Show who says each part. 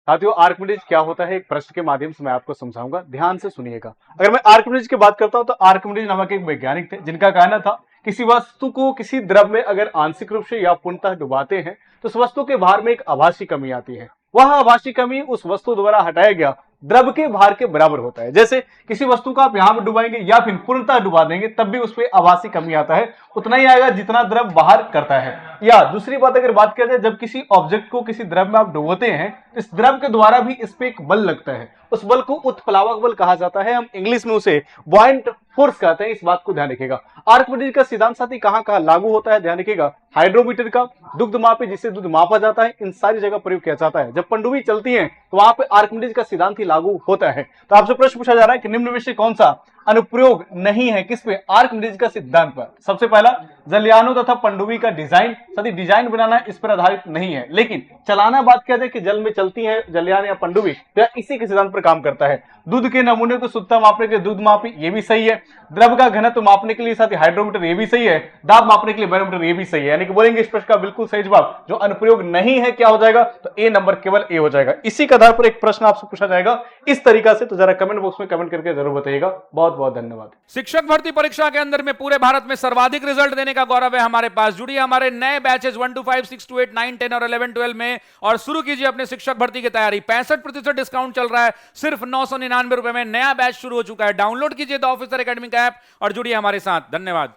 Speaker 1: साथियों, आर्किमिडीज क्या होता है, एक प्रश्न के माध्यम से मैं आपको समझाऊंगा, ध्यान से सुनिएगा। अगर मैं आर्किमिडीज की बात करता हूं तो आर्किमिडीज नामक एक वैज्ञानिक थे जिनका कहना था किसी वस्तु को किसी द्रव में अगर आंशिक रूप से या पूर्णतः डुबाते हैं तो उस वस्तु के भार में एक आभासी कमी आती है। वह आभासी कमी उस वस्तु द्वारा हटाया गया द्रव के भार के बराबर होता है। जैसे किसी वस्तु को आप यहां पर डुबाएंगे या फिर पूर्णतः डुबा देंगे तब भी उसमें आभासी कमी आता है, उतना ही आएगा जितना द्रव बाहर करता है। या दूसरी बात अगर बात किया जाए, जब किसी ऑब्जेक्ट को किसी द्रव में आप डुबोते हैं तो इस द्रव के द्वारा भी इस पे एक बल लगता है, उस बल को उत्प्लावक बल कहा जाता है। हम इंग्लिश में उसे बॉयंट फोर्स कहते हैं, इस बात को ध्यान रखिएगा। आर्किमिडीज का सिद्धांत साथी कहां कहां लागू होता है, ध्यान रखिएगा। हाइड्रोमीटर का, दुग्ध मापी जिससे दूध मापा जाता है, इन सारी जगह प्रयोग किया जाता है। जब पनडुब्बी चलती है तो वहां पे आर्किमिडीज का सिद्धांत ही लागू होता है। तो आपसे प्रश्न पूछा जा रहा है कि निम्न में से कौन सा अनुप्रयोग नहीं है, किस पे, आर्किमिडीज का सिद्धांत पर। सबसे पहला, जलयानों तथा पनडुब्बी का डिजाइन, सदी डिजाइन बनाना इस पर आधारित नहीं है, लेकिन चलाना बात किया जाए कि जल में चलती है जलयान या पनडुब्बी तो इसी के सिद्धांत पर काम करता है। दूध के नमूने को शुद्धता मापने के लिए दूध मापी, ये भी सही है। द्रव का घनत्व मापने के लिए साथ ही हाइड्रोमीटर, ये भी सही है। दाब मापने के लिए बैरोमीटर, ये भी सही है। यानी कि बोलेंगे इस प्रश्न का बिल्कुल सही जवाब जो अनुप्रयोग नहीं है क्या हो जाएगा, तो ए नंबर, केवल ए हो जाएगा। इसी के आधार पर एक प्रश्न आपसे पूछा जाएगा इस तरीका से, तो जरा कमेंट बॉक्स में कमेंट करके जरूर बताइएगा। बहुत बहुत धन्यवाद।
Speaker 2: शिक्षक भर्ती परीक्षा के अंदर में पूरे भारत में सर्वाधिक रिजल्ट देने का गौरव है हमारे पास। जुड़िए हमारे नए बैचेस 1 to 5, 6 to 8, 9, 10 और 11, 12 में और शुरू कीजिए अपने शिक्षक भर्ती की तैयारी। 65% डिस्काउंट चल रहा है, सिर्फ 999 रुपए में नया बैच शुरू हो चुका है। डाउनलोड कीजिए द ऑफिसर एकेडमी का ऐप और जुड़िए हमारे साथ। धन्यवाद।